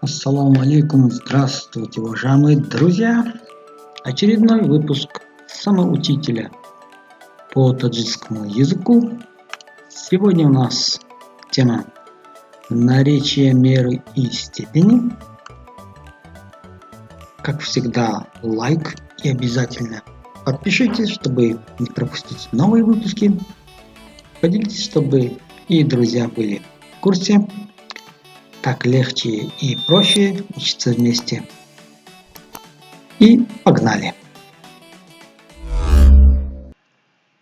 Ассаламу алейкум, здравствуйте, уважаемые друзья! Очередной выпуск самоучителя по таджикскому языку. Сегодня у нас тема наречия, меры и степени. Как всегда, лайк и обязательно подпишитесь, чтобы не пропустить новые выпуски. Поделитесь, чтобы и друзья были в курсе. Так легче и проще учиться вместе. И погнали!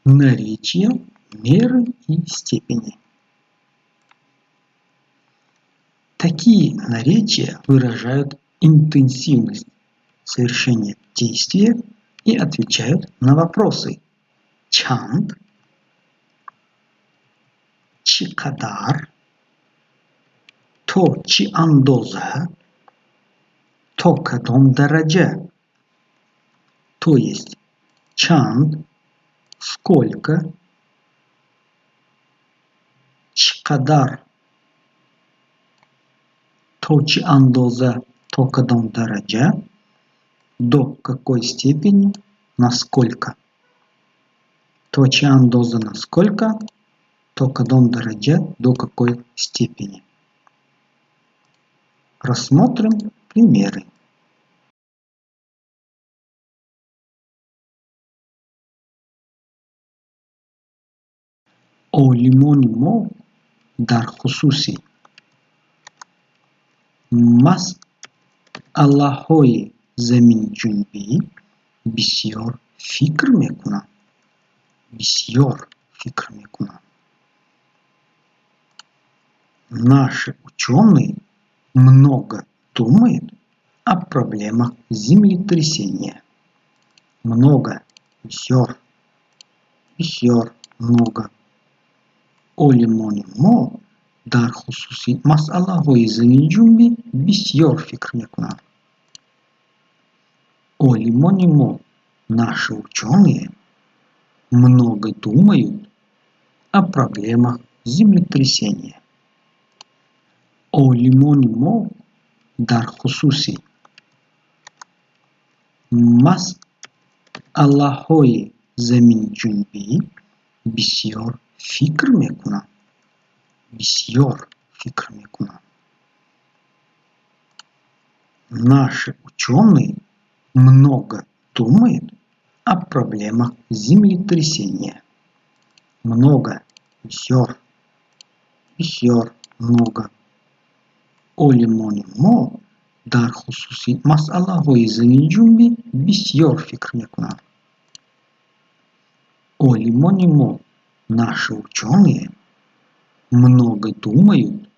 Наречия, меры и степени. Такие наречия выражают интенсивность совершения действия и отвечают на вопросы. Чанд, чикадар, то чи андоза, то кадом дараджа. То есть чанд, сколько, чикадар, то чи андоза, то кадом дараджа, до какой степени, насколько. То чи андоза насколько, то кадом дараджа, до какой степени. Рассмотрим примеры. О лимони мо дар хусуси мас аллаҳои заминҷунбӣ бисёр фикр мекунам. Бисёр фикр мекунам. Наши ученые много думают о проблемах землетрясения. Много, бисёр, бисёр, много. О лимони мо дар хусуси масъалаҳои заминҷунбӣ бисёр фикр мекунам. О лимони мо, наши ученые много думают о проблемах землетрясения. О лимони мо дар хусуси масъалаҳои заминҷунбӣ бисёр фикр мекунам. Бисёр фикр мекунам. Наши ученые много думают о проблемах землетрясения. Много, бисёр, бисёр, много. О лимони мо дар хусуси масъалаҳои заминҷунбӣ бисёр фикр мекунам. О лимони мо, наши ученые много думают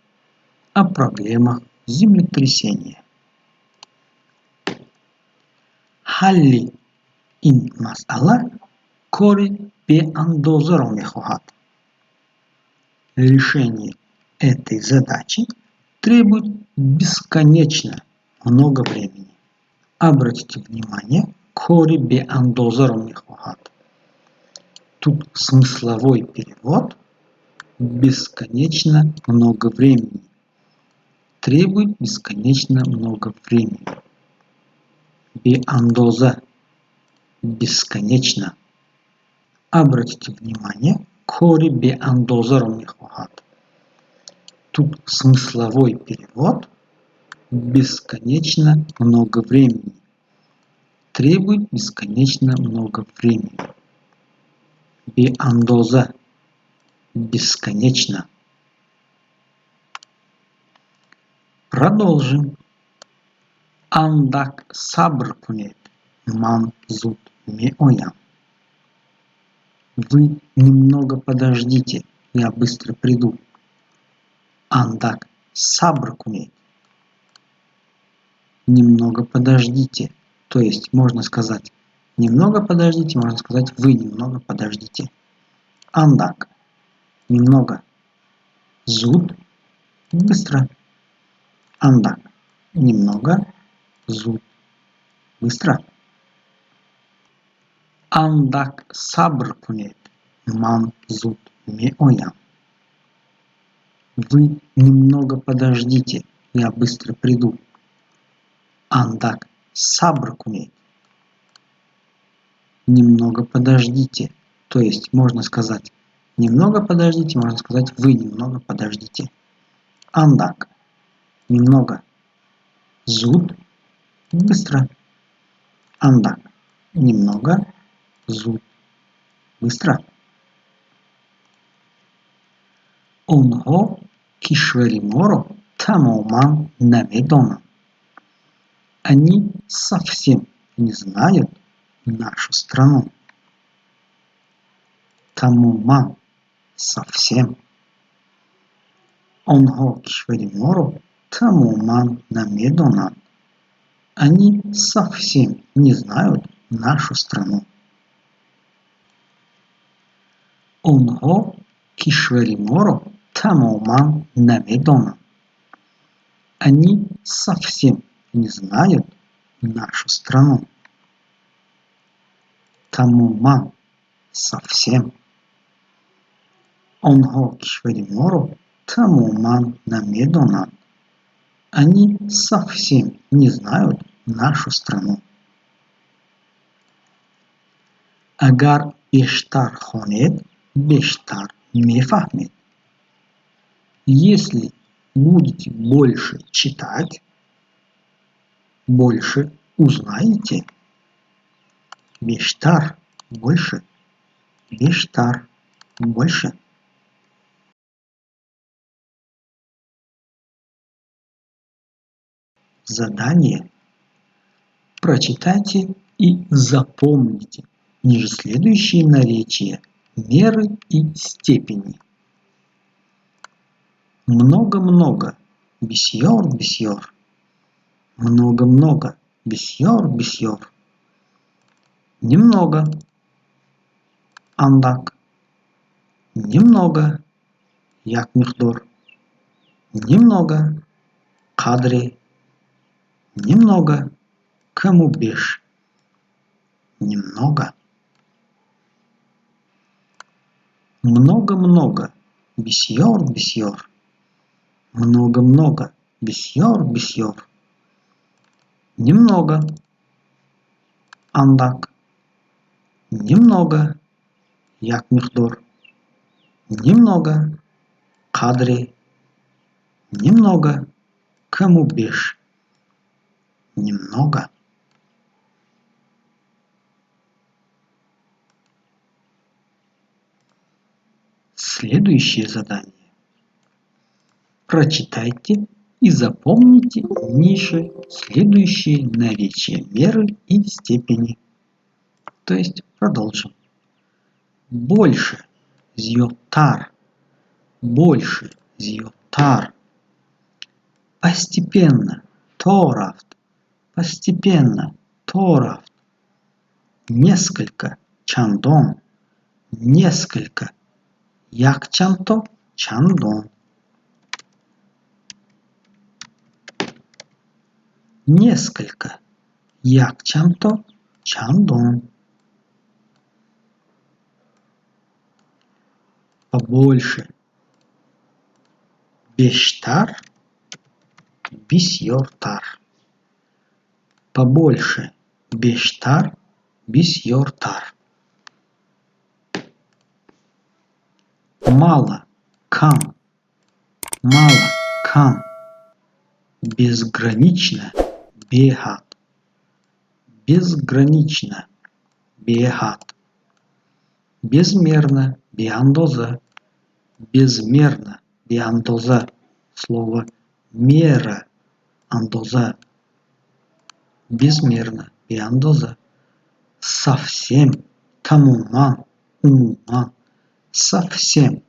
о проблемах землетрясения. ҳалли ин масъала кори беандозаро мехоҳад. Решение этой задачи требует бесконечно много времени. Обратите внимание, кори беандозаро мехоҳад. Тут смысловой перевод бесконечно много времени. Требует бесконечно много времени. Беандоза бесконечно. Обратите внимание, кори беандозаро мехоҳад. Тут смысловой перевод бесконечно много времени. Требует бесконечно много времени. Беандоза бесконечно. Продолжим. Андак сабр кунед, ман зуд меоям. Вы немного подождите, я быстро приду. Андак сабр кунед. Немного подождите. То есть можно сказать немного подождите, можно сказать вы немного подождите. Андак немного. Зуд быстро. Андак немного. Зуд быстро. Андак сабр кунед, ман зуд меоям. Вы немного подождите, я быстро приду. Андак сабр кунейт. Немного подождите. То есть можно сказать немного подождите, можно сказать вы немного подождите. Андак. Немного. Зуд. Быстро. Андак. Немного. Зуд. Быстро. Онхо кишвари моро тамоман намедонан. Они совсем не знают нашу страну. Тамоман. Совсем. Онхо кишвари моро тамоман намедонан. Они совсем не знают нашу страну. Онхо кишвари моро тамоман намедонан. Они совсем не знают нашу страну. Тамоман. Совсем. Онхо кишвари моро тамоман намедонан. Они совсем не знают нашу страну. Агар бештар хонед, бештар мефахмед. Если будете больше читать, больше узнаете. Бештар – больше. Бештар – больше. Задание. Прочитайте и запомните ниже следующие наречия, меры и степени. Много-много. Бисьор-бисьор. Много-много. Бисьор-бисьор. Немного. Андак. Немного. Як-михдор. Немного. Кадри. Немного. Камубеш. Немного. Много-много. Бисьор-бисьор. Много-много. Бисьор-бисьор. Немного. Андак. Немного. Як-михдор. Немного. Кадри. Немного. Камубеш. Немного. Следующее задание. Прочитайте и запомните ниже следующие наречия, меры и степени. То есть продолжим. Больше. Зьотар. Больше. Зьотар. Постепенно. Торафт. Постепенно. Торафт. Несколько. Чандон. Несколько. Як чанто. Чандон. Несколько. Як чанто. Чандон. Побольше. Бештар. Бисьортар. Побольше. Бештар. Бисьортар. Мало. Кам. Мало. Кам. Безгранично. Бехат. Безгранично. Бехат. Безмерно. Биандоза. Безмерно. Биандоза. Слово мера. Андоза. Безмерно. Биандоза. Совсем. Тамуман. Умуман. Совсем.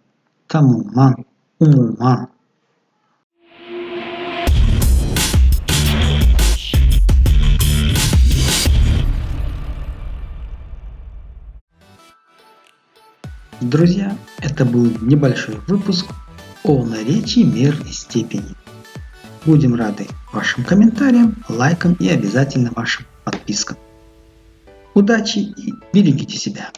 Тамуман. Умуман. Друзья, это был небольшой выпуск о наречии, мер и степени. Будем рады вашим комментариям, лайкам и обязательно вашим подпискам. Удачи и берегите себя!